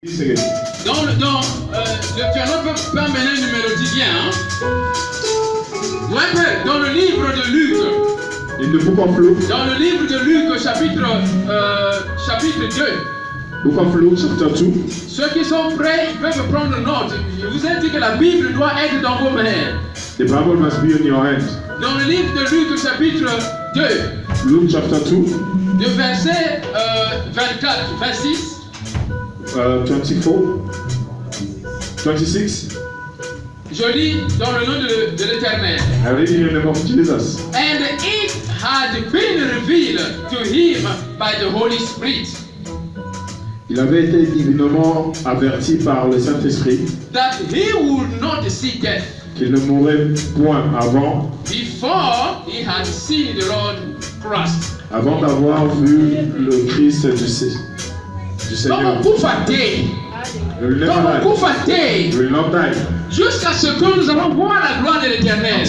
Donc, le piano peut amener une mélodie bien. Hein? Dans le livre de Luc. In the book of Luke. Dans le livre de Luc, chapitre 2. Book of Luke, chapter 2. Ceux qui sont prêts, ils peuvent prendre note. Je vous ai dit que la Bible doit être dans vos mains. The Bible must be in your hand. Dans le livre de Luc, chapitre 2. Luke chapter 2. De verset 24, 26. 24, 26. Je lis dans le nom de l'Éternel. I read in the name of Jesus. And it had been revealed to him by the Holy Spirit. Il avait été divinement averti par le Saint-Esprit That he would not see death. Qu'il ne mourrait point avant. Before he had seen the Lord Christ. Avant d'avoir vu le Christ du Seigneur. Jusqu'à ce que nous allons voir la gloire de l'Éternel.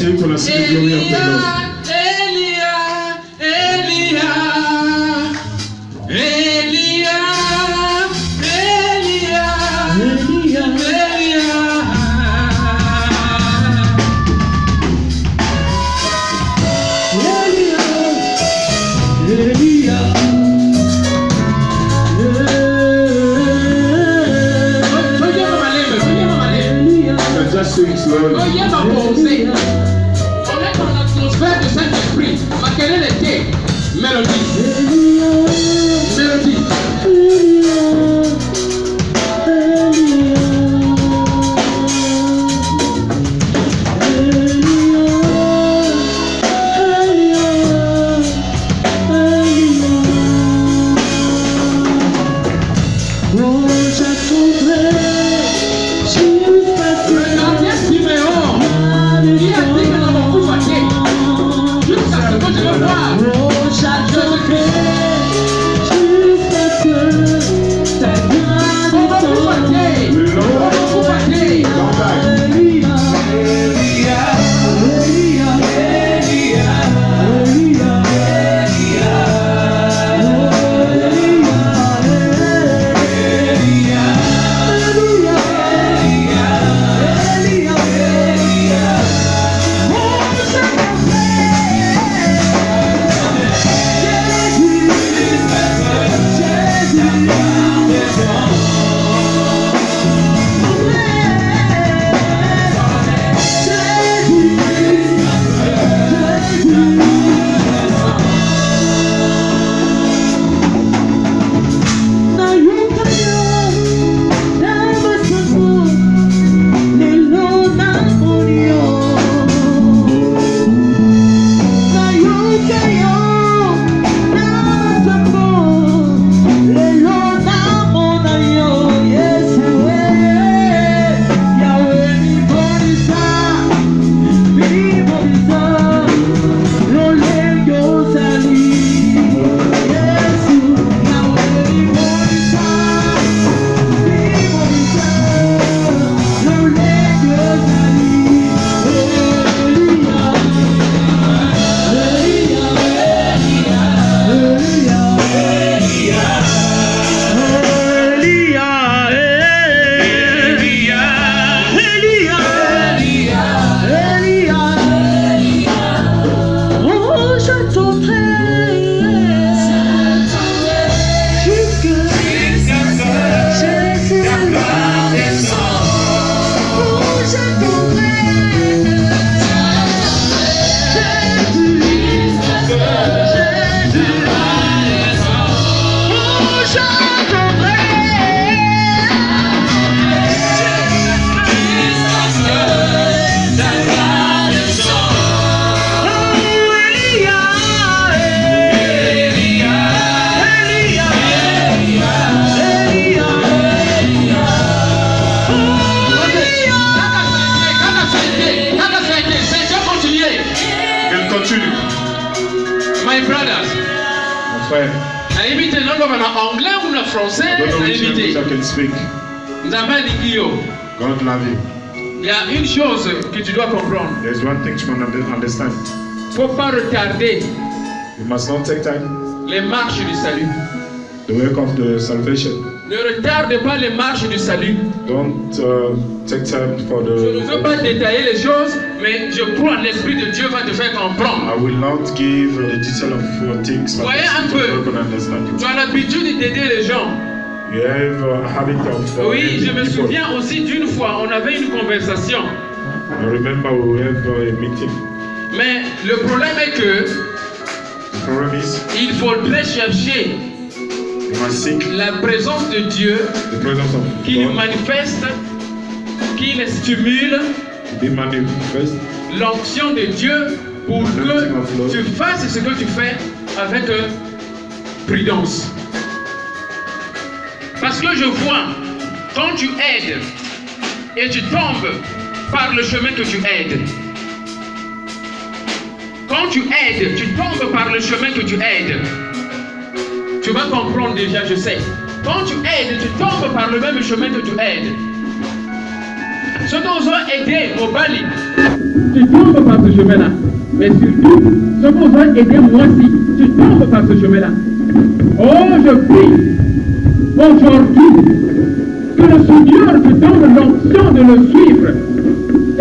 Veuillez m'apposer. On est dans l'atmosphère du Saint-Esprit. Ma quelle était mélodie. Mélodie. My brothers, mon frère, anglais ou le français, God love you. Il y a une chose que tu dois comprendre. There's one thing you must understand. Il ne faut pas retarder You must not take time. les marches du salut. The work of the salvation. Ne retarde pas les marches du salut. Don't take time for Je ne the... veux pas détailler les choses, mais je crois que l'Esprit de Dieu va te faire comprendre. I will not give the detail of things, but Voyez un the peu. Spirit will understand Tu you. as l'habitude d'aider les gens. You have a habit of Oui, je helping me people. souviens aussi d'une fois, on avait une conversation. I remember we have a meeting. Mais le problème est que The problem is, il faudrait chercher you must seek la présence de Dieu the presence of qui God, manifeste, qui les stimule, be manifest, l'onction de Dieu pour que tu fasses ce que tu fais avec prudence. Parce que je vois, quand tu aides et tu tombes par le chemin que tu aides, quand tu aides, tu tombes par le chemin que tu aides, tu vas comprendre déjà, je sais. Quand tu aides, tu tombes par le même chemin que tu aides. Ceux qui ont aidé Mobali, tu tombes par ce chemin-là. Mais surtout, ceux qui ont aidé moi aussi, tu tombes par ce chemin-là. Oh, je prie aujourd'hui que le Seigneur te donne l'option de le suivre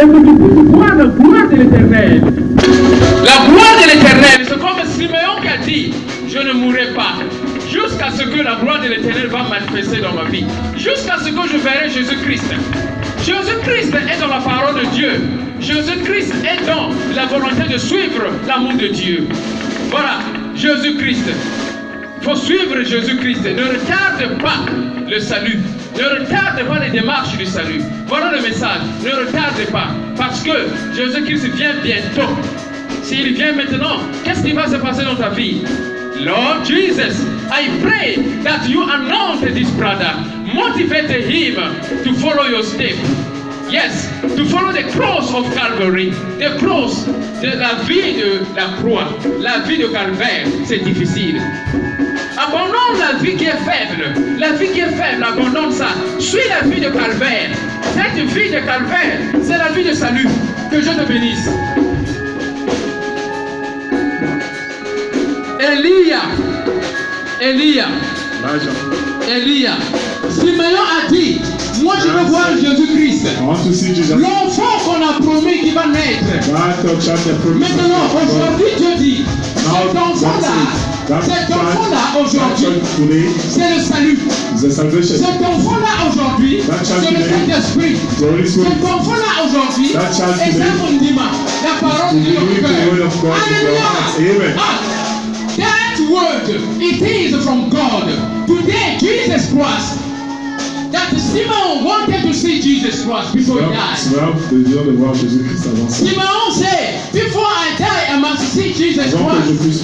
et que tu puisses voir la gloire de l'Éternel. La gloire de l'Éternel, c'est comme Simeon qui a dit, je ne mourrai pas jusqu'à ce que la gloire de l'Éternel va manifester dans ma vie, jusqu'à ce que je verrai Jésus-Christ. Jésus-Christ est dans la parole de Dieu. Jésus-Christ est dans la volonté de suivre l'amour de Dieu. Voilà, Jésus-Christ. Il faut suivre Jésus-Christ. Ne retarde pas le salut. Ne retarde pas les démarches du salut. Voilà le message. Ne retarde pas. Parce que Jésus-Christ vient bientôt. S'il vient maintenant, qu'est-ce qui va se passer dans ta vie? Lord Jesus, I pray that you anoint this brother. Motivate him to follow your step. Yes, to follow the cross of Calvary. The cross, de la vie de la croix. La vie de Calvaire, c'est difficile. Abandonne la vie qui est faible. La vie qui est faible, abandonne ça. Suis la vie de Calvaire. Cette vie de Calvaire, c'est la vie de salut. Que Dieu te bénisse. Élia. Simeon a dit, moi je veux voir Jésus-Christ. L'enfant qu'on a promis qui va naître. Maintenant, aujourd'hui, Dieu dit, cet enfant-là, aujourd'hui, c'est le salut. Cet enfant-là, aujourd'hui, c'est le Saint-Esprit. Cet enfant-là, aujourd'hui, est un condiment. La parole de Dieu. Alléluia. That word, it is from God. Today, Jesus Christ. That Simon wanted to see Jesus Christ before he died. Simon said, before I die, I must see Jesus Christ.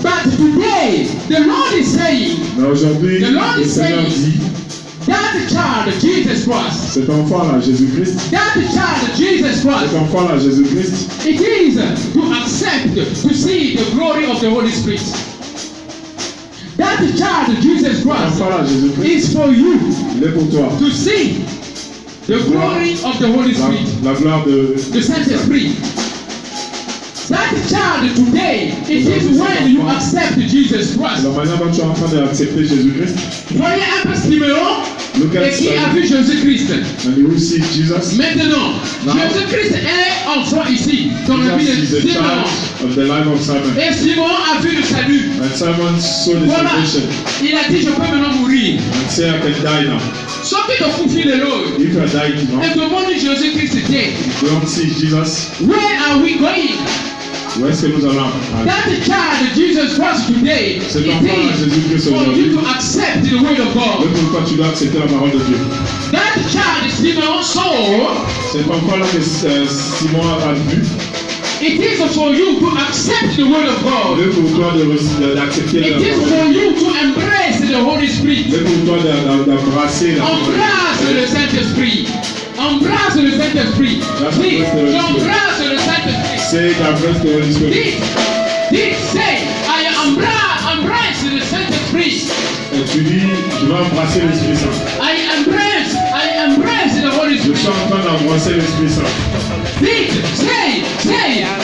But today, the Lord is saying, the Lord is saying, that child, Jesus Christ. Cet enfant-là, Jésus-Christ. That child, Jesus Christ. Cet enfant-là, Jésus-Christ. It is to accept, to see the glory of the Holy Spirit. That child, Jesus Christ, is for you. Il est pour toi. To see the glory of the Holy Spirit. La gloire de the Saint-Esprit. That child today, it is when you accept Jesus Christ. La manière dont tu es en train d'accepter Jésus-Christ. Voyez un peu Simeon et qui a vu Jésus-Christ. Maintenant, Jésus-Christ est en soi ici, dans la vie de Simon. Et Simon a vu le salut. Voilà. Il a dit, je peux maintenant mourir. Sauf que tu confies le Lord. Et demande Jésus-Christ était. Where are we going? Où est-ce que nous allons? That child, Jesus Christ today, it is for you to accept the word of God. Pourquoi tu dois accepter la parole de Dieu? That child, Simon saw. Cet enfant-là que Simon a vu. It is for you to accept the word of God. C'est pour toi d'accepter la parole. It is for you to embrace the Holy Spirit. C'est pour toi d'embrasser la parole. Embrasse le Saint-Esprit. Embrasse le Saint-Esprit. J'embrasse le Saint-Esprit. Say embrace the Holy Spirit. Dites, say, I embrace the Saint-Esprit. Et tu dis, je vais embrasser l'Esprit Saint. I embrace the Holy Spirit. Je suis en train d'embrasser l'Esprit Saint. Dites, say,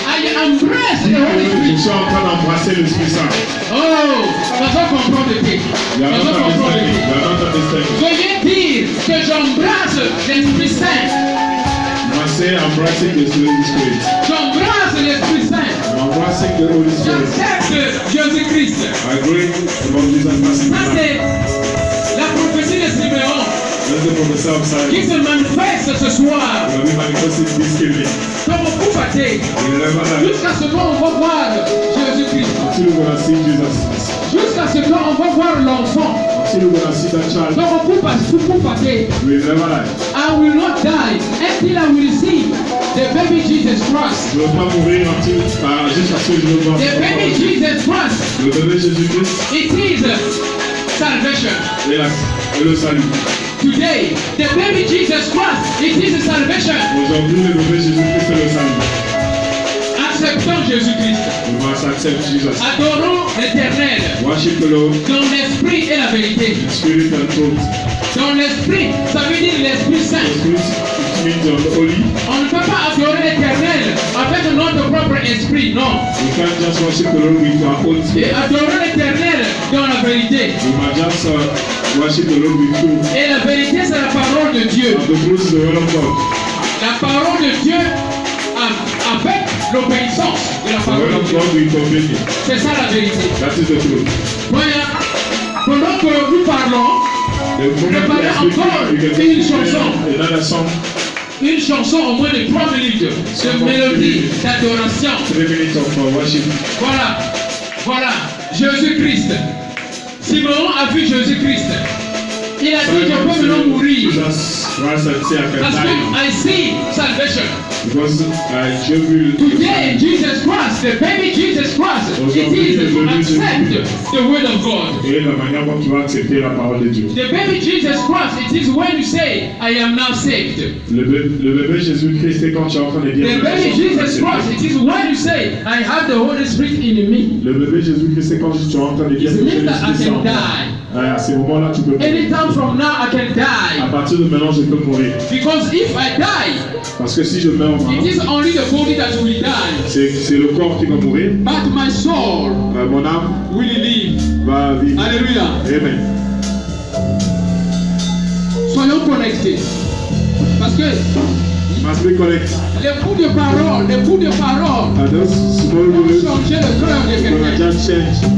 I embrace the Holy Spirit. Je suis en train d'embrasser l'Esprit Saint. Oh, ça va comprendre le texte. You are Ça not va comprendre le understanding. texte. You are not understanding. Veuillez dire que j'embrasse l'Esprit Saint. I say embracing the Holy Spirit. J'embrasse l'Esprit Saint. I'm embracing the Holy Spirit. J'accepte Jésus-Christ. I agree about Jesus Christ. Ça, c'est la prophétie de Siméon That's the prophesy of qui Simon. se manifeste ce soir. will be manifested this evening. Comme on coupe à terre. In never life. Jusqu'à ce qu'on va voir Jésus-Christ. Until we're gonna see Jesus. Jusqu'à ce qu'on va voir l'enfant. Until we're gonna see that child. Donc on coupe à terre. We never life. I will not die until I will see the baby Jesus Christ. Je ne veux pas mourir jusqu'à ce que je ne vois. The baby Jesus Christ. Le bébé Jésus-Christ It is salvation. et le salut. Today, the baby Jesus Christ, it is salvation. Aujourd'hui, le bébé Jésus-Christ est le salut. Acceptons Jésus-Christ. We must accept Jesus. Adorons l'Éternel Worship the Lord, dans l'esprit et la vérité. Spirit and truth. Dans l'esprit, ça veut dire l'Esprit The Saint. Spirit, it means the Holy. On ne peut pas adorer l'Éternel avec notre propre esprit, non. We can't just worship the Lord with our own Et spirit. adorer l'Éternel dans la vérité. We must just worship the Lord with truth. Et la vérité, c'est la parole de Dieu. And the truth is the word of God. La parole de Dieu avec l'obéissance de la The parole word de of Dieu. God with obedience. C'est ça la vérité. That is the truth. Voilà. Pendant que nous parlons, The moment we are speaking, you can Une just chanson. another song, une chanson au moins de 3 minutes de mélodie, d'adoration. 3 minutes of worship. Voilà. Voilà. Jésus-Christ. Simeon a vu Jésus-Christ. Il a dit, je peux maintenant mourir. Jesus Christ and say I can Parce que die I see salvation. because je veux. Today, Jesus Christ, the baby Jesus Christ, it is to accept the word of God. Et la manière dont tu vas accepter la parole de Dieu. The baby Jesus Christ, it is when you say, I am now saved. Le bébé Jésus-Christ, c'est quand tu es en train de dire. The baby Jesus Christ, it is when you say, I have the Holy Spirit in me. Le bébé Jésus-Christ, c'est quand tu es en train de dire It que means Jésus that I Christ est en can moi. die. À ces moments-là, tu peux mourir. Anytime from now, I can À die. partir de maintenant, je peux mourir. Because if I die, Parce que si je meurs it maintenant, is only the body that will die. c'est le corps qui va mourir. But my soul Mon âme will live. va vivre. Alléluia. Amen. Soyons connectés. Parce que Must be correct. les coups de parole, And those small vont words changer le cœur de gonna quelqu'un. just change.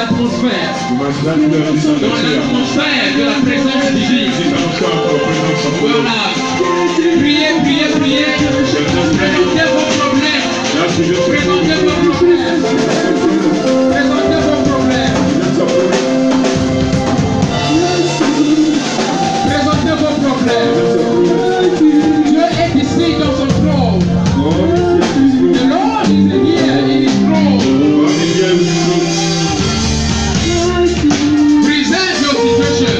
l'atmosphère. Imaginate la puissance de Dans l'atmosphère de la présence divine. Voilà. Priez, priez, priez. Présentez vos problèmes. Présentez vos problèmes. Présentez vos problèmes. Présentez vos problèmes. Dieu est ici dans son trône. The Lord is here in his throne. Present your situation.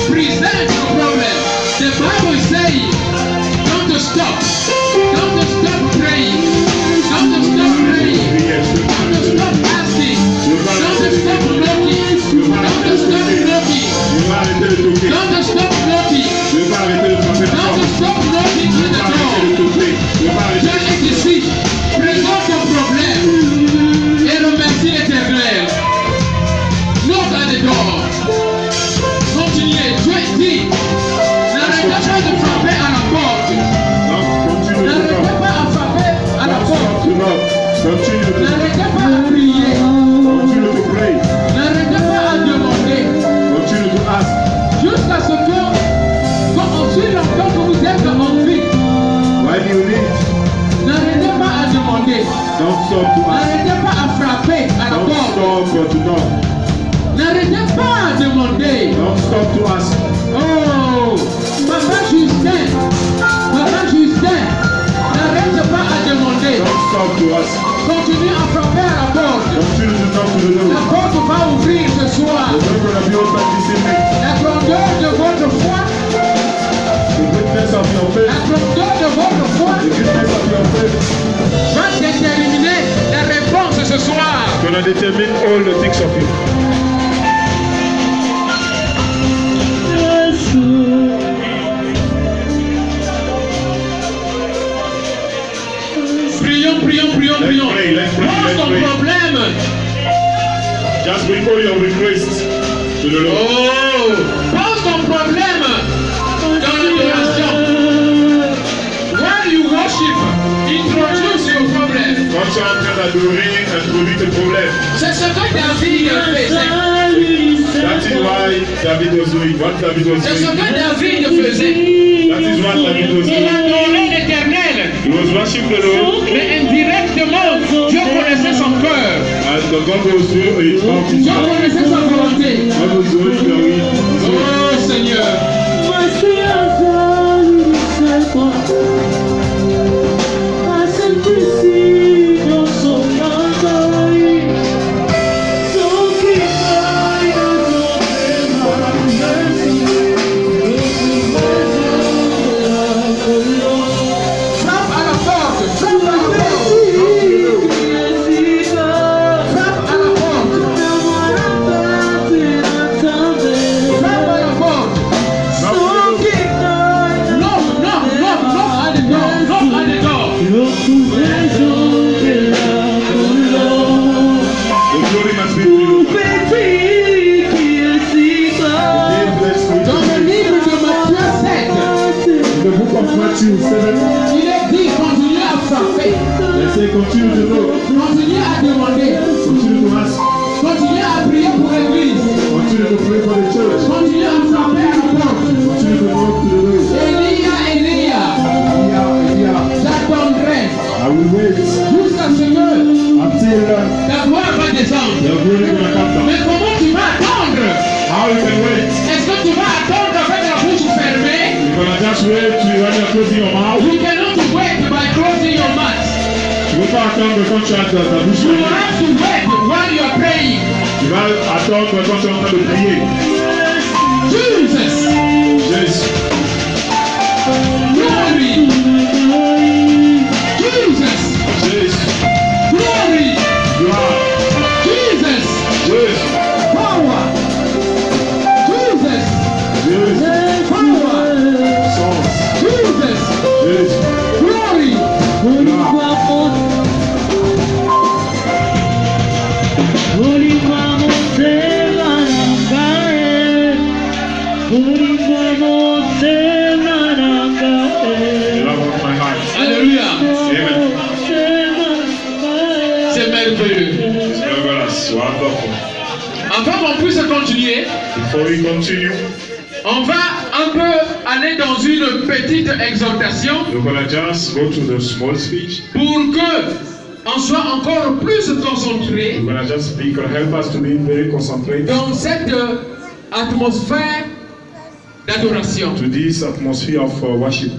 Present your problem. The Bible is saying, don't stop. Don't stop praying. Don't stop praying. Don't stop asking. Don't stop knocking. Don't stop knocking. Don't stop knocking. Don't stop knocking to the door. Dieu est ici. Présente ton problème et remercie l'Éternel. Knock at the door. Continuez. Dieu dit, n'arrêtez pas de frapper à la porte. N'arrêtez pas à frapper à la porte. N'arrêtez pas à prier. N'arrêtez pas à demander. Jusqu'à ce que, quand aussi longtemps que vous êtes en vie, n'arrêtez pas à demander. N'arrêtez pas à frapper à la porte. N'arrêtez pas à demander. Oh, Papa Justin, n'arrête pas à demander. Continuez à frapper à la porte. La porte va ouvrir ce soir. La grandeur de votre foi. La grandeur de votre foi va déterminer la réponse ce soir. Gonna determine all the things of you. Prions. Pose ton problème. Just bring all your requests to the Lord. Oh, pose ton problème dans l'adoration. While you worship, introduce your problem. Quand tu es en train d'adorer, introduis tes problèmes. C'est ce que David faisait. That is why David was doing. What David was C'est ce doing. que David faisait. That is what David was Il doing. adorait l'Éternel. He was worshiping the Lord. Mais indirectement, Dieu connaissait son cœur. And the God was doing it. Dieu connaissait sa volonté. God was doing the will. Oh Seigneur. Il est dit, continuez à frapper. Continuez à demander. Continuez à prier pour l'église. Continuez à frapper à la porte. Elia, j'attendrai jusqu'à ce que ta gloire va descendre. Mais comment tu vas attendre? Est-ce que tu vas attendre avec la bouche fermée? You cannot wait by closing your mouth. Tu ne peux pas attendre quand tu as ta bouche. You have to wait while you are praying. Tu vas attendre quand tu es en train de prier. Jesus. Jésus. Glory. Jesus. Jésus. Glory. Gloire. Jesus. Jésus. Power. Jesus. Jésus. Power. Sens. Jesus. Jésus. Glory. Gloire. puisse continuer, before we continue, on va un peu aller dans une petite exhortation we're going to just go to the small speech. pour que on soit encore plus concentré We're going to just be, going to help us to be very concentrated dans cette atmosphère d'adoration. to this atmosphere of worship.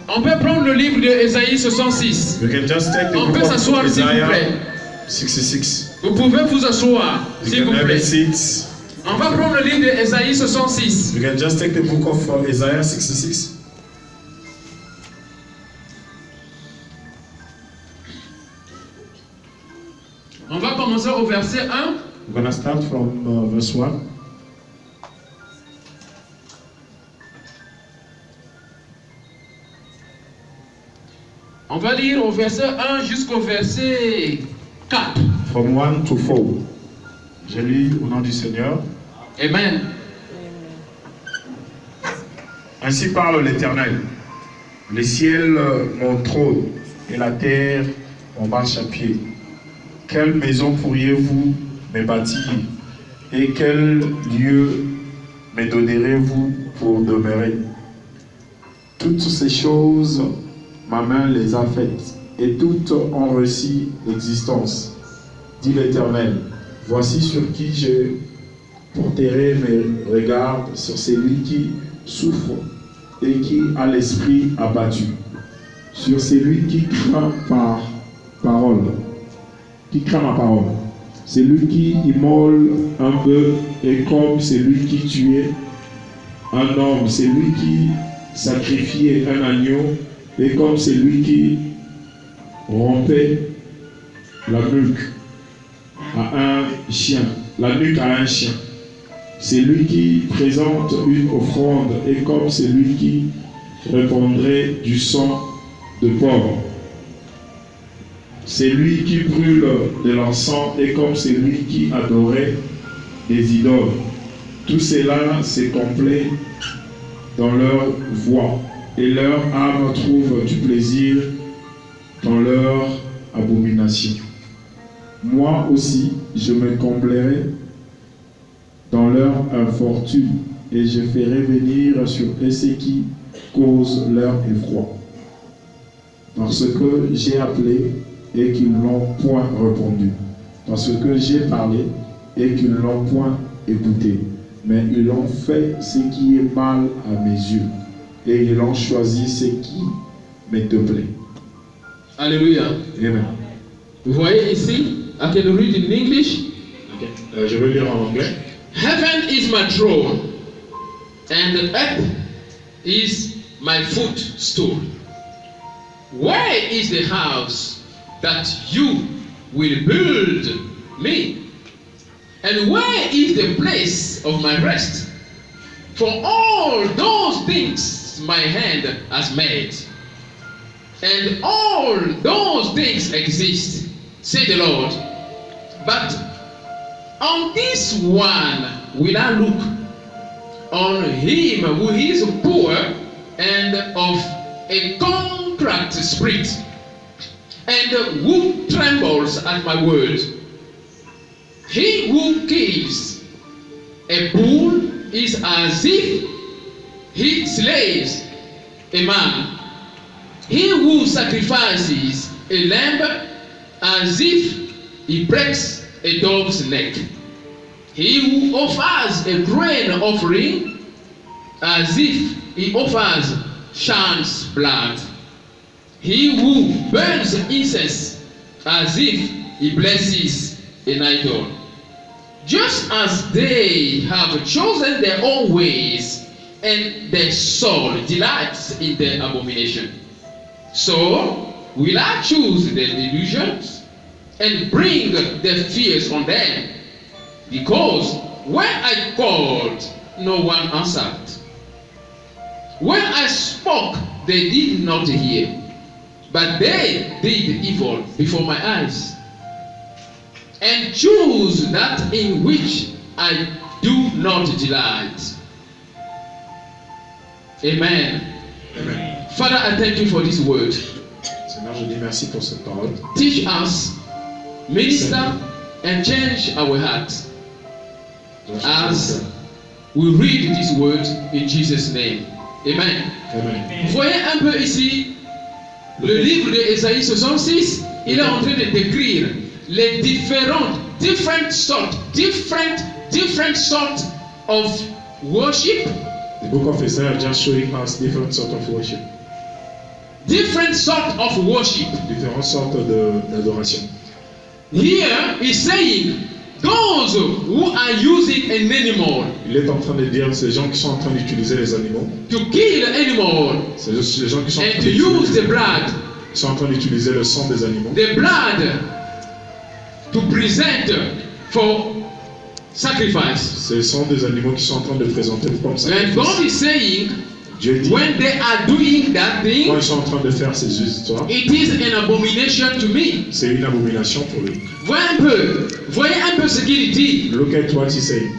On peut prendre le livre de Ésaïe 66. We can just take the On book peut of s'asseoir s'il vous plaît. Isaiah 66. Vous pouvez vous asseoir You s'il can vous have a plaît. seat. On va prendre le livre de Ésaïe 66. You can just take the book of Isaiah 66. On va commencer au verset 1. We're going to start from verse 1. On va lire au verset 1 jusqu'au verset 4. From 1 to 4. Je lis au nom du Seigneur. Amen. Ainsi parle l'Éternel. Les ciels, mon trône, et la terre, mon marchepied. Quelle maison pourriez-vous me bâtir? Et quel lieu me donnerez-vous pour demeurer? Toutes ces choses, ma main les a faites, et toutes ont reçu l'existence, dit l'Éternel. Voici sur qui je porterai mes regards, sur celui qui souffre et qui a l'esprit abattu, sur celui qui craint ma parole, celui qui immole un bœuf et comme celui qui tuait un homme, celui qui sacrifiait un agneau et comme celui qui rompait la nuque à un chien, c'est lui qui présente une offrande et comme celui qui répandrait du sang de porc. C'est lui qui brûle de l'encens et comme celui qui adorait des idoles. Tout cela se complaît dans leur voix et leur âme trouve du plaisir dans leur abomination. Moi aussi, je me comblerai dans leur infortune et je ferai venir sur eux ce qui cause leur effroi. Parce que j'ai appelé et qu'ils n'ont point répondu. Parce que j'ai parlé et qu'ils n'ont point écouté. Mais ils ont fait ce qui est mal à mes yeux. Et ils ont choisi ce qui me déplaît. Alléluia. Amen. Vous voyez ici, I can read in English. Okay. Je vais lire en anglais. Heaven is my throne, and earth is my footstool. Where is the house that you will build me? And where is the place of my rest? For all those things my hand has made, and all those things exist, say the Lord. But on this one will I look, on him who is poor and of a contrite spirit, and who trembles at my word. He who kills a bull is as if he slays a man. He who sacrifices a lamb as if he breaks a dog's neck. He who offers a grain offering as if he offers sham's blood. He who burns incense as if he blesses an idol. Just as they have chosen their own ways, and their soul delights in their abomination, so will I choose their delusions and bring their fears on them. Because when I called, no one answered. When I spoke, they did not hear. But they did evil before my eyes, and choose that in which I do not delight. Amen. Amen. Father, I thank you for this word. Seigneur, je dis merci pour cette parole. Teach us, minister, and change our hearts. as we read this word in Jesus' name. Amen. Amen. Voyez un peu ici, le livre d'Ésaïe 66, il est en train de décrire les different sorts of worship. The book of Isaiah just showing us different sort of worship. Different sort of worship. Différentes sortes d'adoration. Here he's saying, those who are using an animal. Il est en train de dire ces gens qui sont en train d'utiliser les animaux. To kill an animal. C'est les gens qui sont and to use the blood. Ils sont en train d'utiliser le sang des animaux. The blood to present for sacrifice. Ce sont des animaux qui sont en train de présenter comme sacrifice. And God is saying, Dieu dit, when they are doing that thing, quand ils sont en train de faire ces histoires, it is an abomination to me. C'est une abomination pour lui. Voyez un peu ce qu'il dit. Look at what he said.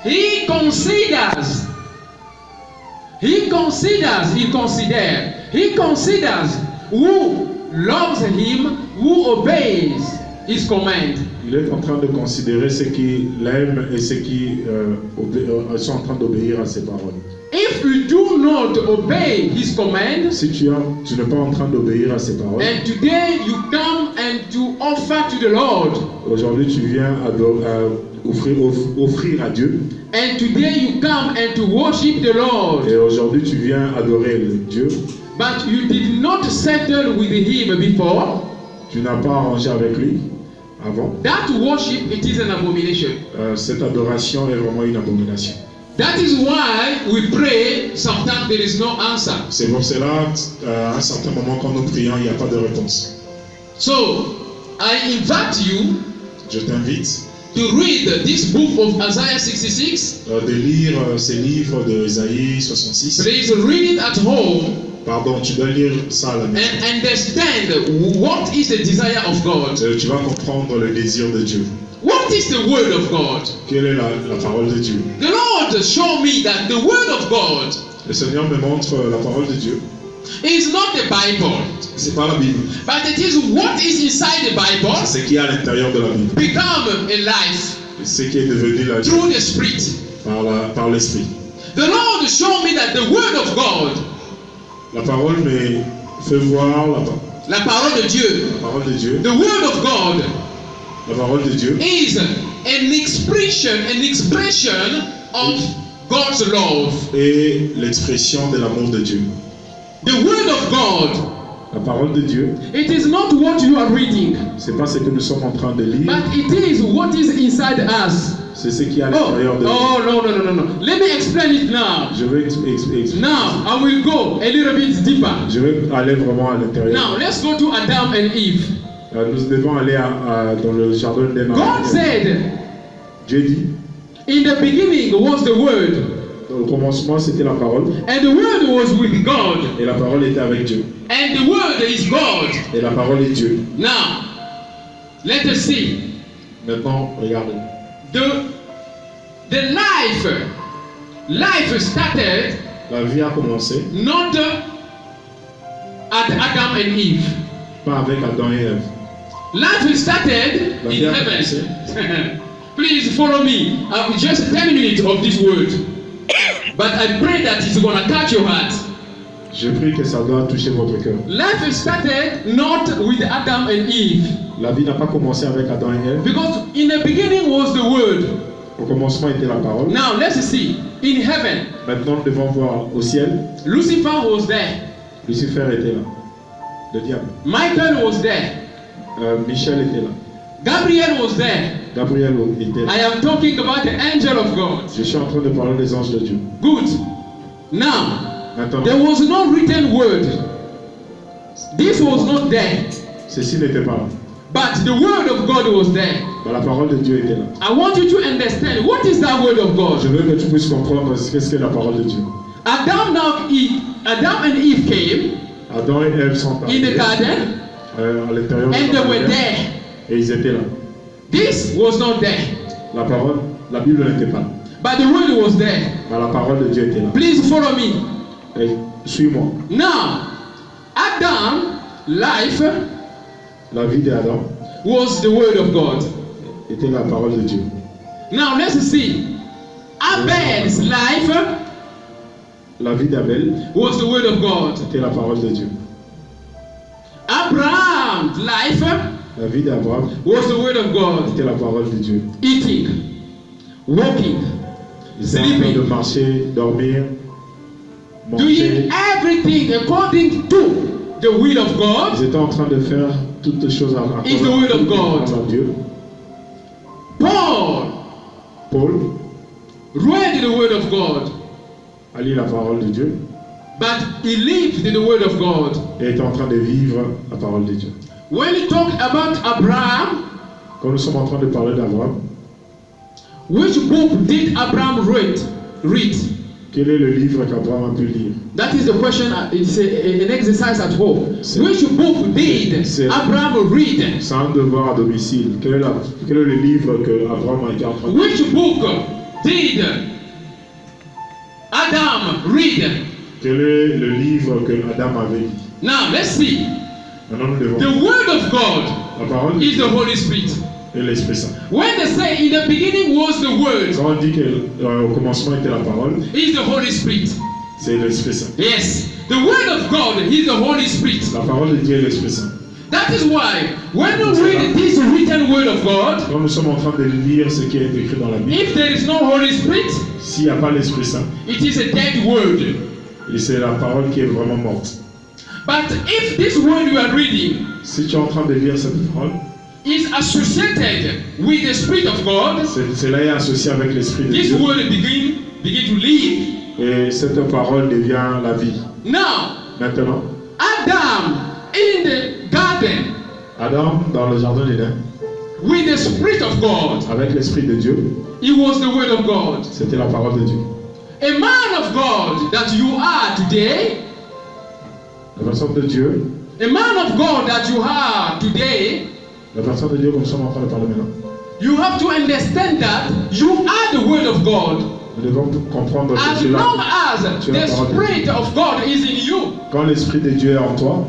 He considers who loves him, who obeys his command. Il est en train de considérer ceux qui l'aiment et ceux qui sont en train d'obéir à ses paroles. If you do not obey his command, si tu n'es pas en train d'obéir à ses paroles, and today you come and to offer to the Lord, aujourd'hui tu viens offrir à Dieu, and today you come and to worship the Lord, et aujourd'hui tu viens adorer le Dieu, but you did not settle with him before, tu n'as pas arrangé avec lui avant, that worship, it is an abomination. Cette adoration est vraiment une abomination. That is why we pray, sometimes there is no answer. C'est pour cela, à un certain moment, quand nous prions, il n'y a pas de réponse. So, I invite you je t'invite to read this book of Isaiah 66. De lire ces livres de Isaïe 66. Please read it at home. Pardon, tu dois lire ça à la maison. And understand what is the desire of God. Tu vas comprendre le désir de Dieu. What is the word of God? Quelle est la parole de Dieu? The Lord showed me that the word of God, le Seigneur me montre la parole de Dieu. Is not the Bible. C'est pas la Bible. But it is what is inside the Bible. C'est ce qui est à l'intérieur de la Bible. Become a life. Ce qui est devenu la vie. Through the Spirit. Par l'esprit. The Lord showed me that the word of God. La parole me fait voir la parole de Dieu. La parole de Dieu. The word of God. La parole de Dieu is an expression of God's love. Et l'expression de l'amour de Dieu. The word of God. La parole de Dieu. It is not what you are reading. C'est pas ce que nous sommes en train de lire. But it is what is inside us. C'est ce qui est à l'intérieur de nous. Oh no. Let me explain it now. Je vais expliquer. Now I will go a little bit deeper. Je vais aller vraiment à l'intérieur. Now let's go to Adam and Eve. Nous devons aller dans le jardin d'Éden. God said, Dieu dit, in the beginning was the word. Au commencement, c'était la parole. And the word was with God. Et la parole était avec Dieu. And the word is God. Et la parole est Dieu. Now, let us see. Maintenant, regardez. The life started. La vie a commencé. Not at Adam and Eve. Pas avec Adam et Ève. Life started in heaven. Please follow me. Just 10 minutes of this word. But I pray that it's going to catch your heart. Je prie que ça doit toucher votre cœur. Life started not with Adam and Eve. La vie n'a pas commencé avec Adam et Ève. Because in the beginning was the word. Au commencement était la parole. Now let's see. In heaven. Maintenant nous devons voir au ciel. Lucifer was there. Lucifer était là. Le diable. Michael was there. Michel était là. Gabriel was there. Gabriel était là. I am talking about the angel of God. Je suis en train de parler des anges de Dieu. Good. Now, maintenant, there was no written word. This was not there. Ceci n'était pas là. But the word of God was there. La parole de Dieu était là. I want you to understand what is that word of God. Je veux que tu puisses comprendre qu'est-ce que la parole de Dieu. Adam and Eve came. Adam et Ève sont in the garden. À l'intérieur de and they were there. Et ils étaient là. This was not there. La parole, la Bible n'était pas là. But the word was there. Mais la parole de Dieu était là. Please follow me. Et suis-moi. Now, Adam, life, la vie d'Adam, was the word of God. Était la parole de Dieu. Now let's see. Abel's life La vie d'Abel, was the word of God. c'était la parole de Dieu. Abraham's life La vie d'Abraham, was the word of God. c'était la parole de Dieu. Eating, walking, Ils étaient en train de sleeping, marcher, dormir, manger. doing everything according to the will of God. Ils étaient en train de faire toutes les choses à Is the word of God. Dieu. Paul Paul read the word of God, a lu la parole de Dieu but he lived the word of God. et était en train de vivre la parole de Dieu. When he talked about Abraham, Quand nous sommes en train de parler d'Abraham, which book did Abraham read? quel est le livre qu'Abraham a pu lire? That is the question. It's an exercise at home. C'est- Which book did c'est- Abraham read? C'est un devoir à domicile. Quel est le livre que Abraham a été en train de lire? Which book did Adam read? Quel est le livre que Adam avait lu? Now let's see. Maintenant nous devons. The word of God La parole de is Dieu the Holy Spirit. et l'Esprit Saint. When they say in the beginning was the word, Quand on dit qu'au commencement était la parole, is the Holy Spirit. c'est l'Esprit Saint. Yes, the word of God is the Holy Spirit. La parole de Dieu est l'Esprit Saint. That is why when you read this written word of God, Quand nous sommes en train de lire ce qui est écrit dans la Bible, if there is no Holy Spirit, s'il n'y a pas l'Esprit Saint, it is a dead word. et c'est la parole qui est vraiment morte. But if this word you are reading Si tu es en train de lire cette parole, is associated with the Spirit of God, cela est associé avec l'Esprit de this Dieu. word begin to live. Et cette parole devient la vie. Now, Maintenant, Adam in the garden Adam, dans le jardin d'Éden, with the Spirit of God, avec l'Esprit de Dieu, he was the word of God. c'était la parole de Dieu. A man of God that you are today, La personne de Dieu, a man of God that you are today, la personne de Dieu comme nous sommes en train de parler maintenant, you have to understand that you are the word of God. nous devons comprendre que As tu es long là. as Tu es la the parole de Dieu. Spirit of God is in you, Quand l'Esprit de Dieu est en toi,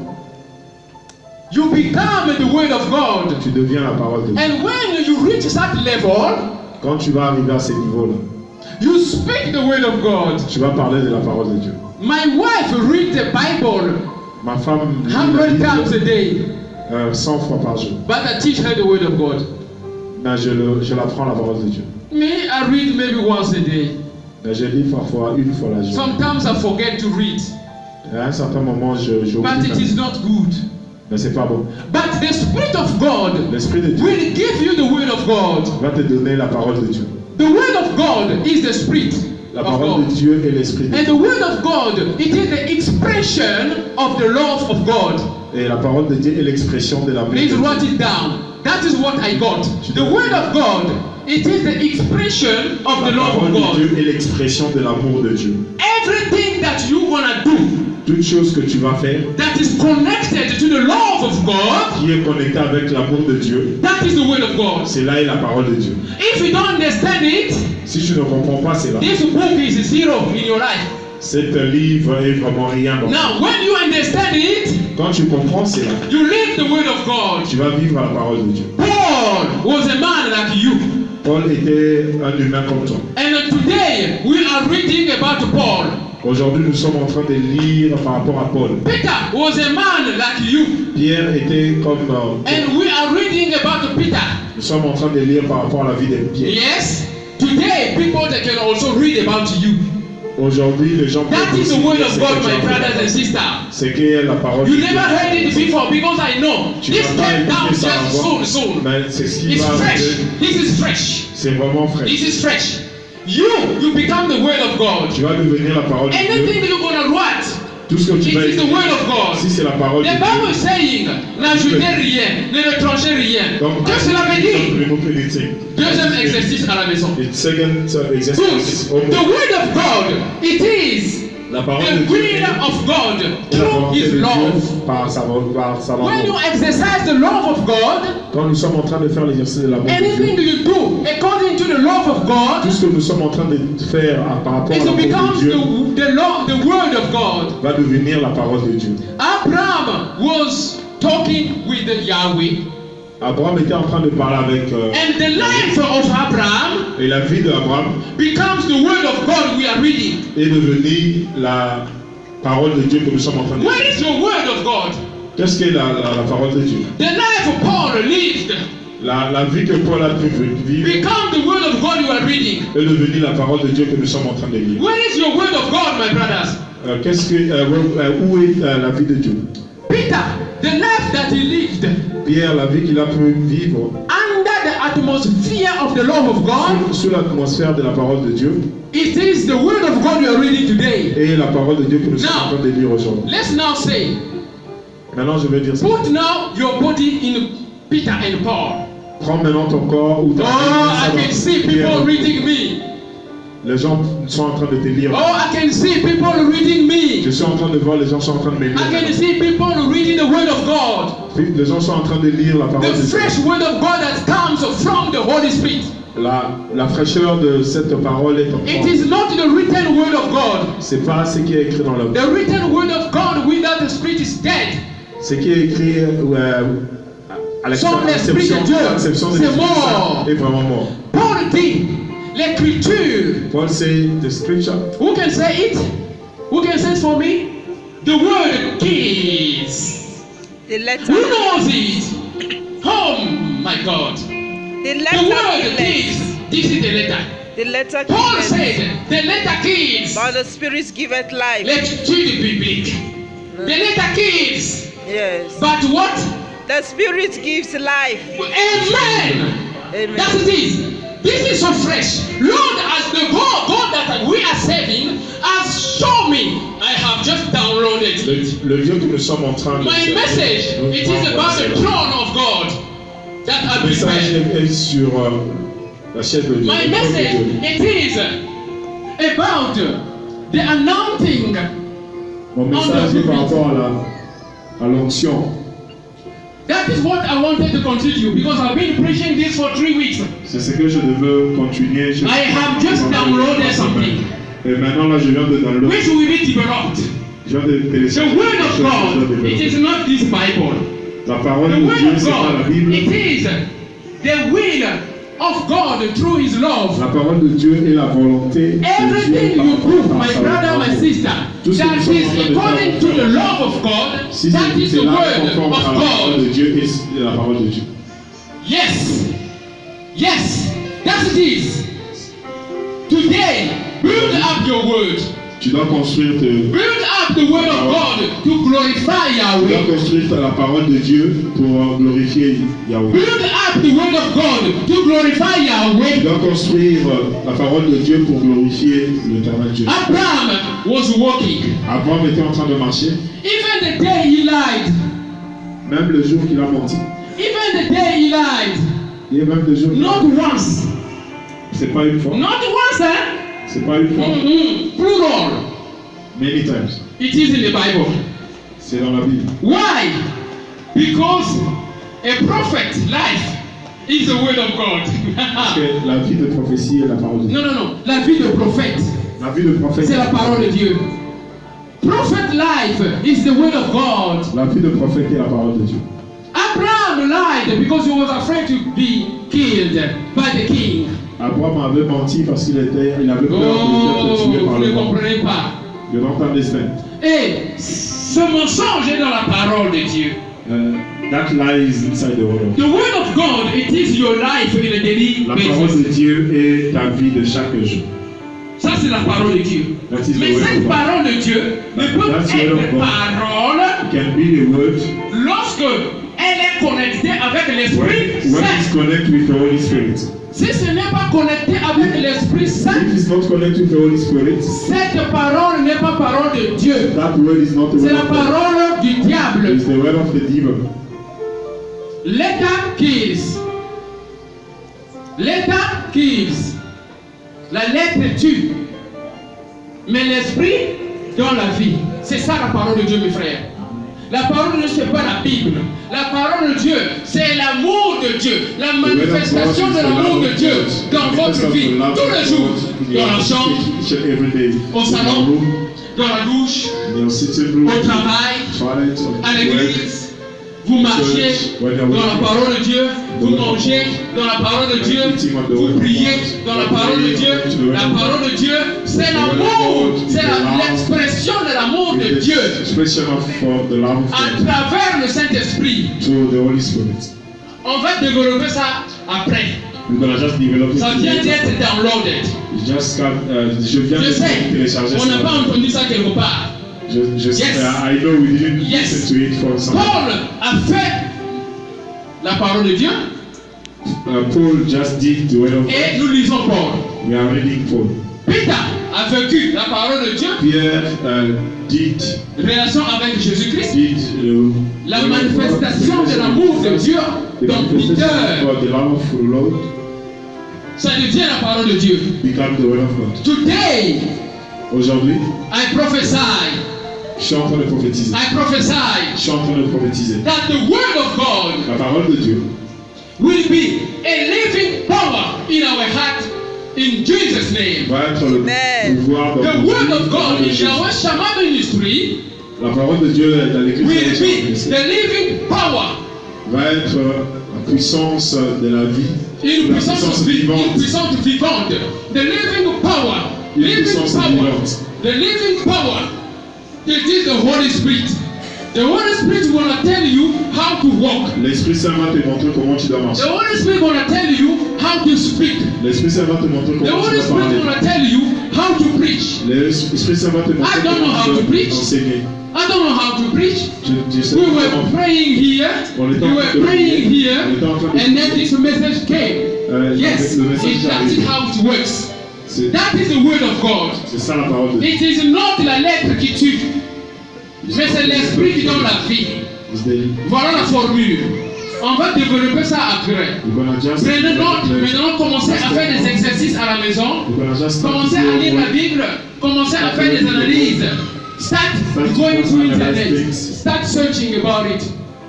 you become the word of God. tu deviens la parole de Dieu. And when you reach that level, Quand tu vas arriver à ces niveaux-là, you speak the word of God. tu vas parler de la parole de Dieu. My wife reads the Bible Ma femme lit la 100 times a Bible day, 100 fois par jour. but I teach her the word of God. Mais je l'apprends la parole de Dieu. Me, I read maybe once a day. Mais je lis parfois une fois la journée. Sometimes I forget to read, Et à un certain moment, j'oublie. but it is not good. Mais c'est pas bon. But the Spirit of God L'Esprit de Dieu will give you the word of God. va te donner la parole de Dieu. The word of God is the Spirit La of parole God. de Dieu et l'Esprit de And Dieu. the word of God, it is the expression of the love of God. Et la parole de Dieu est l'expression de l'amour de Please Dieu. write it down. That is what I got. The word of God, it is the expression of the La love parole of de Dieu God. est l'expression de l'amour de Dieu. Everything that you wanna do Toute chose que tu vas faire that is connected to the love of God, qui est connectée avec l'amour de Dieu, that is the word of God. c'est là est la parole de Dieu. If you don't understand it, Si tu ne comprends pas, c'est là. this book is zero in your life. Cet livre est vraiment rien. Dans Now, when you understand it, Quand tu comprends, c'est là. you live the word of God. Tu vas vivre la parole de Dieu. Paul was a man like you. Paul était un humain comme toi. And today we are reading about Paul. Aujourd'hui, nous sommes en train de lire par rapport à Paul. Peter was a man like you. Pierre était comme... And we are reading about Peter. nous sommes en train de lire par rapport à la vie de Pierre. Yes. Today people that can also read about you. Aujourd'hui, les gens That peuvent is aussi the word lire of ce God, que tu my as fait. brothers and sisters. C'est qui est la parole You de never Dieu. heard it before because I know. Tu This vas pas came down écouter ça just avant. soon. Mais c'est ce qui It's va fresh. arriver. This is fresh. C'est vraiment frais. This is fresh. You become the word of God. Tu vas devenir la parole de Dieu. Anything you're gonna write, Tout ce que tu it vas is the écrire, word of God. si c'est la parole de The Bible is Dieu. saying, n'ajoutez rien, ne retranchez rien. Donc, Qu'est-ce que cela veut dire? remove anything. Deuxième exercice à la maison. It's second exercise. Good. The word of God, it is La parole the de Dieu will of God est la through volonté His de love. Dieu par sa When you volonté. exercise the love of God, Quand nous sommes en train de faire l'exercice de l'amour de anything Dieu, you do according to the love of tout God, ce que nous sommes en train de faire par rapport à it l'amour becomes de Dieu the word of God. va devenir la parole de Dieu. Abraham was talking with Yahweh. Abraham était en train de parler avec And the life of Abraham et la vie d'Abraham becomes the word of God we are reading. est devenue la parole de Dieu que nous sommes en train de What lire. is the word of God? Qu'est-ce qu'est la parole de Dieu? The life of Paul lived La vie que Paul a pu vivre become the word of God you are reading. est devenue la parole de Dieu que nous sommes en train de lire. Where is your word of God, my brothers? Où est la vie de Dieu? Peter, the life that he lived Pierre, la vie qu'il a pu vivre under the atmosphere of the love of God, sous l'atmosphère de la parole de Dieu, it is the word of God you are reading today. et la parole de Dieu que nous sommes en train de lire aujourd'hui. Let's now say, Maintenant, je vais dire ça. put now your body in Peter and Paul. Prends maintenant ton corps ou ta Oh, I can see people reading me. Les gens sont en train de te lire. Oh, I can see people reading Je me. suis en train de voir les gens sont en train de me lire. I can see people reading the word of God. Les gens sont en train de lire la parole The de Dieu. fresh word of God that comes from the Holy Spirit. La fraîcheur de cette parole est en It toi. is not the written word of God. C'est pas ce qui est écrit dans la Bible. The written word of God without the Spirit is dead. Ce qui est écrit à Sans l'Esprit de Dieu, c'est mort. est vraiment mort. Paul dit, l'écriture. Paul say the scripture. Who can say it? Who can say it for me? The word kills. The letter Who knows it? Oh my God. The The letter word kills. kills. This is the letter. The letter Paul kills. said, the letter kills. But the Spirit giveth life. L'étude biblique. The letter kills. Yes. But what? The Spirit gives life. Amen. Amen. That's it is. This is so fresh. Lord, as the God that we are serving has shown me. I have just downloaded it. Le Dieu que nous sommes en train de My servir, message, nous it sommes is en about train de the servir. throne of God that I Le message prepared. est sur la chaise de Dieu. My le trône de message, Dieu. it is about the anointing. Mon message est par rapport à l'onction. That is what I wanted to continue because I've been preaching this for 3 weeks. C'est ce que je veux continuer. I have just downloaded something Et maintenant là, je viens de download. which will be developed. Je viens de The télécharger. word of God, it is not this Bible. La parole The de word Dieu, of c'est pas la God, Bible. it is the will of God through His love. La parole de Dieu est la volonté de Dieu. Everything par you rapport prove, à my sa brother, my volonté. sister, Tout ce que that nous sommes en train is de according to faire, the love of God, Si that is c'est the là word conforme of à la parole God. de Dieu et la parole de Dieu. Yes, yes, that's it is. Today, build up your word. Tu dois construire Build up the word of God to glorify tu dois Yahweh. construire la parole de Dieu pour glorifier Yahweh. Build up the word of God to glorify Tu Yahweh. dois construire la parole de Dieu pour glorifier l'éternel Dieu. Abraham was walking. Abraham était en train de marcher, Even the day he lied, même le jour qu'il a menti. even the day he lied, Et même le jour qu'il a not menti. once, C'est pas une fois. not once, eh? C'est pas une fois. Plural. Many times. It is in the Bible. C'est dans la Bible. Why? Because a prophet life is the word of God. Parce que la vie de prophétie est la parole de Dieu. Non, non, non. La vie de prophète, La vie de prophète c'est la parole de Dieu. Prophet life is the word of God. La vie de prophète est la parole de Dieu. Abraham lied because he was afraid to be killed by the king. Abraham avait menti parce qu'il avait peur d'être Oh, tué par vous le ne roi. comprenez pas. You don't understand. Et ce mensonge est dans la parole de Dieu. That lie is inside the word of God. The word of God, it is your life in a daily La parole basis. de Dieu est ta vie de chaque jour. Ça, c'est la parole de Dieu. That is the Mais word cette of God. parole de Dieu ne peut That's the word of être God. parole It can be the word lorsque elle est connectée avec when l'Esprit it's Saint. connected with the Holy Spirit. Si ce n'est pas connecté avec l'Esprit Saint, If it's not connected with the Holy Spirit, cette parole n'est pas parole de Dieu. that word is not the C'est word la of God. parole du diable. It's the word of the devil. Letter kills. Letter kills. La lettre tue. Mais l'esprit donne la vie. C'est ça la parole de Dieu, mes frères. La parole de Dieu, ce n'est pas la Bible. La parole de Dieu, c'est l'amour de Dieu. La manifestation de l'amour de Dieu dans votre vie, tous les jours. Dans la chambre, au salon, dans la douche, in your sitting room, au travail, toilet, à l'église. Vous marchez dans la parole de Dieu, vous mangez dans la parole de Dieu, vous priez dans la parole de Dieu. La parole de Dieu, c'est l'amour, c'est l'expression de l'amour de Dieu à travers le Saint-Esprit. On va développer ça après. Ça vient d'être downloaded. Je sais, on n'a pas entendu ça quelque part. Yes. I know we didn't listen to it from some. Paul a fait la parole de Dieu. Paul just did the word of God. Et nous lisons Paul. We are reading Paul. Peter a vécu la parole de Dieu. Pierre did. Relation avec Jésus-Christ. La the manifestation de l'amour de Dieu dans Peter. Ça devient la parole de Dieu. Become the word of God. Today, aujourd'hui, I prophesy. Je suis en train de prophétiser. I prophesy. Je suis en train de prophétiser. That the word of God. La parole de Dieu. Will be a living power in our heart in Jesus' name. Va être le pouvoir dans the word of God in our Shama ministry. La parole de Dieu dans l'église will be the living power. Va être la puissance de la vie. Une puissance vivante. The living power. Living power. The living power. It is the Holy Spirit. The Holy Spirit will tell you how to walk. L'Esprit Saint va te montrer comment tu dois marcher. The Holy Spirit will tell you how to speak. L'Esprit Saint va te montrer comment tu dois parler. The Holy Spirit will tell you how to preach. L'Esprit Saint va te montrer comment tu dois enseigner. I don't know how to preach. We were praying here. And then this message came. Yes, that's how it works. That is the word of God. C'est ça la parole de Dieu. It is not la lettre qui tue, mais c'est l'esprit qui donne la vie. Voilà la formule. On va développer ça après. Prenez note, maintenant commencez à faire des exercices à la maison. Commencez à lire la Bible. Commencez à faire des analyses. Start going to internet. Start searching about it.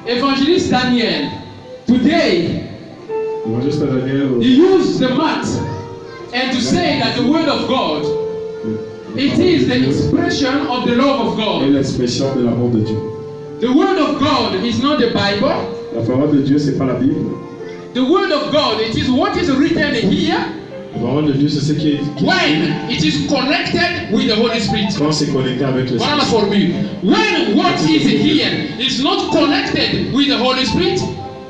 Evangelist Daniel, today, he used the math and to say that the word of God, it is the expression of the love of God. L'expression de l'amour de Dieu. The word of God is not the Bible. La parole de Dieu, c'est pas la Bible. The word of God, it is what is written here. La parole de Dieu, c'est ce qui est. When it is connected with the Holy Spirit. Quand c'est connecté avec le Voilà la formule. When what is here is not connected with the Holy Spirit.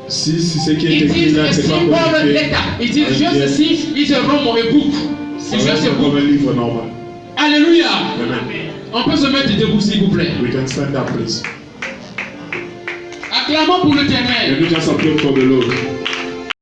Si ce qui est écrit là, c'est pas connecté. It is just a seed, it's a roman, a book. C'est juste un comme un livre normal. Alléluia. Amen. On peut se mettre debout s'il vous plaît. We can stand up, please. Acclamons pour l'Éternel. Et nous just applaudissons pour de l'autre.